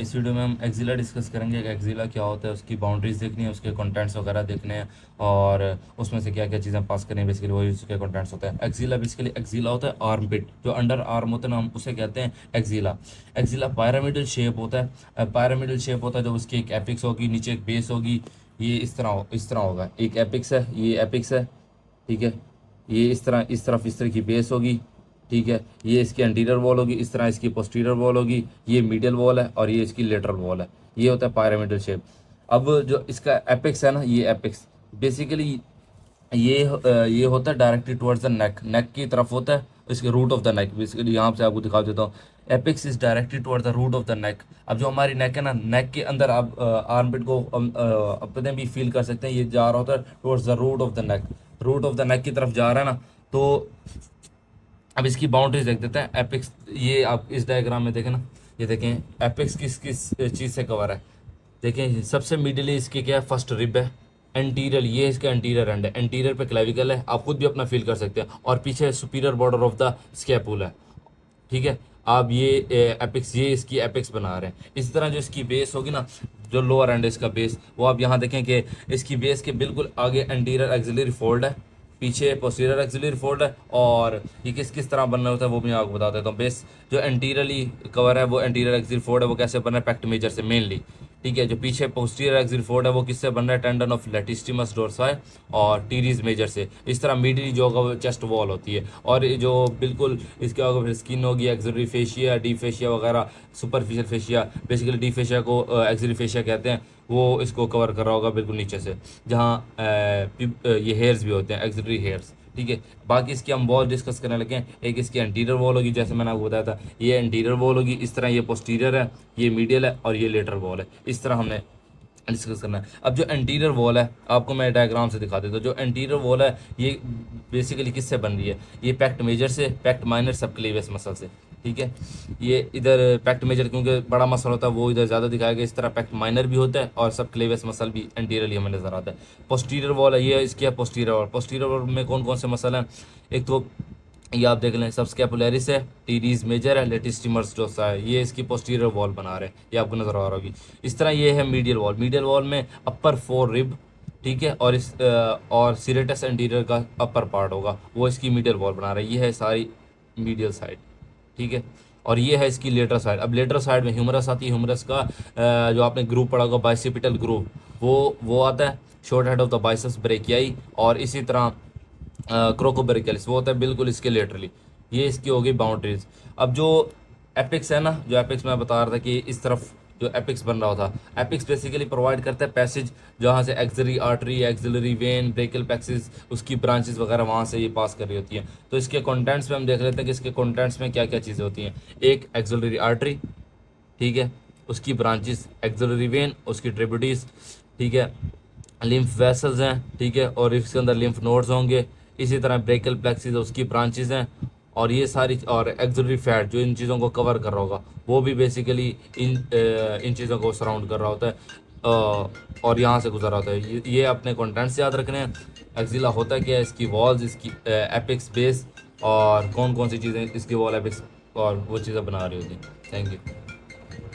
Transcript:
इस वीडियो में हम एक्जिला डिस्कस करेंगे कि एक्जिला क्या होता है, उसकी बाउंड्रीज देखनी है, उसके कंटेंट्स वगैरह देखने हैं और उसमें से क्या क्या चीज़ें पास करनी है। बेसिकली वही उसके कंटेंट्स होता है। एक्जिला बेसिकली एक्जिला होता है आर्म पिट, जो अंडर आर्म होता है ना, हम उसे कहते हैं एक्जिला। एक्जिला पैरामिडल शेप होता है। पैरामिडल शेप होता है जब उसकी एक एपिक्स होगी, नीचे एक बेस होगी। ये इस तरह होगा। एक एपिक्स है, ये एपिक्स है, ठीक है। ये इस तरह, इस तरह की बेस होगी, ठीक है। ये इसकी एंटीरियर वॉल होगी, इस तरह इसकी पोस्टीरियर वॉल होगी। ये मीडियल वॉल है और ये इसकी लेटरल वॉल है। ये होता है पैरामिडल शेप। अब जो इसका एपेक्स है ना, ये एपेक्स बेसिकली ये होता है directly towards the neck, neck की तरफ होता है। इसके root of the neck basically यहाँ से आपको दिखा देता हूँ। Apex is directly toward the root of the neck. अब जो हमारी नेक है ना, नेक के अंदर आप आर्मपिट को अपने भी फील कर सकते हैं। ये जा रहा होता है towards the root of the neck, root of the neck की तरफ जा रहा है ना। तो अब इसकी बाउंड्रीज देख देते हैं। एपेक्स, ये आप इस डायग्राम में देखें ना, ये देखें एपेक्स किस किस चीज़ से कवर है। देखें सबसे मिडिल इसकी क्या है, फर्स्ट रिब है। एंटीरियर, ये इसका एंटीरियर एंड है। एंटीरियर पे क्लेविकल है, आप खुद भी अपना फील कर सकते हैं। और पीछे superior border of the scapula है, ठीक है। आप ये एपेक्स, ये इसकी एपेक्स बना रहे हैं। इसी तरह जो इसकी बेस होगी ना, जो लोअर एंड इसका बेस, वो आप यहाँ देखें कि इसकी बेस के बिल्कुल आगे एंटीरियर एक्सिलरी फोल्ड है, पीछे पोस्टीरियर एक्सिलरी फोल्ड है। और ये किस किस तरह बनना होता है वो भी मैं आपको बता देता हूँ। बेस जो एंटीरियरली कवर है वो एंटीरियर एक्सिलरी फोल्ड है, वो कैसे बन रहा है, पेक्ट मेजर से मेनली, ठीक है। जो पीछे पोस्टीरियर एक्सिलरी फोल्ड है वो किससे बन रहा है, टेंडन ऑफ लेटिस्टिमस डोर्साई और टीरीज मेजर से। इस तरह मिडिल जो होगा वो चेस्ट वॉल होती है। और ये जो बिल्कुल इसके होगा फिर स्किन होगी, एक्सिलरी फेशिया, डी फेशिया वगैरह, superficial fascia. Basically deep fascia को एक्सिलरी फेशिया कहते हैं। वो इसको कवर कर रहा होगा बिल्कुल नीचे से, जहाँ ये हेयर्स भी होते हैं, एक्सिलरी हेयर्स, ठीक है। बाकी इसकी हम वॉल डिस्कस करने लगे हैं। एक इसकी एंटीरियर वॉल होगी, जैसे मैंने आपको बताया था, ये एंटीरियर वॉल होगी। इस तरह ये पोस्टीरियर है, ये मीडियल है और ये लेटरल वॉल है। इस तरह हमने डिस्कस करना है। अब जो एंटीरियर वॉल है, आपको मैं डायग्राम से दिखा देता हूँ। जो एंटीरियर वॉल है ये बेसिकली किससे बन रही है, ये पेक्ट मेजर से, पेक्ट माइनर, सबक्लेवियस मसल से, ठीक है। ये इधर पेक्ट मेजर क्योंकि बड़ा मसल होता है वो इधर ज़्यादा दिखाया गया। इस तरह पेक्ट माइनर भी होता है और सबक्लेवियस मसल भी एंटीरियरली हमें नजर आता है। पोस्टीरियर वॉल है, ये इसकी है पोस्टीरियर वॉल। पोस्टीरियर वॉल में कौन कौन से मसल हैं, एक तो ये आप देख लें, सबस्कैपुलरिस है, टीरीज मेजर है, लेटिस्टिमस डोर्सा है। ये इसकी पोस्टीरियर वॉल बना रहे हैं, ये आपको नजर आ रहा होगी। इस तरह ये है मीडियल वॉल। मीडियल वॉल में अपर फोर रिब, ठीक है, और इस और सिरेटस एंटीरियर का अपर पार्ट होगा, वो इसकी मीडियल वॉल बना रहा है। ये है सारी मीडियल साइड, ठीक है। और ये है इसकी लेटर साइड। अब लेटर साइड में ह्यूमरस आती है। ह्यूमरस का जो आपने ग्रुप पढ़ा होगा बाइसिपिटल ग्रुप, वो आता है। Short head of the biceps brachii. और इसी तरह क्रोकोबेरिकलिस वो होता है बिल्कुल इसके लेटरली। ये इसकी हो गई बाउंड्रीज। अब जो एपिक्स है ना, जो एपिक्स मैं बता रहा था कि इस तरफ जो एपिक्स बन रहा था, एपिक्स बेसिकली प्रोवाइड करता है पैसेज, जहाँ से axillary artery, axillary vein, brachial plexus, उसकी ब्रांचेस वगैरह वहाँ से ये पास कर रही होती हैं। तो इसके कंटेंट्स में हम देख लेते हैं कि इसके कंटेंट्स में क्या क्या चीज़ें होती हैं। एक एक्सिलरी आर्टरी, ठीक है, उसकी ब्रांचेस, एक्सिलरी वेन, उसकी ट्रिब्यूटरीज, ठीक है, लिम्फ वेसल्स हैं, ठीक है, और इसके अंदर लिम्फ नोड्स होंगे। इसी तरह ब्रेकियल प्लेक्सिस उसकी ब्रांचेस हैं। और ये सारी, और एक्सिलरी फैट जो इन चीज़ों को कवर कर रहा होगा, वो भी बेसिकली इन चीज़ों को सराउंड कर रहा होता है और यहाँ से गुजर रहा होता है। ये अपने कंटेंट्स याद रखने हैं। एक्जिला होता है क्या है, इसकी वॉल्स, इसकी एपिक्स बेस, और कौन कौन सी चीज़ें इसकी वॉल एपिक्स और वो चीज़ें बना रही होती हैं। Thank you.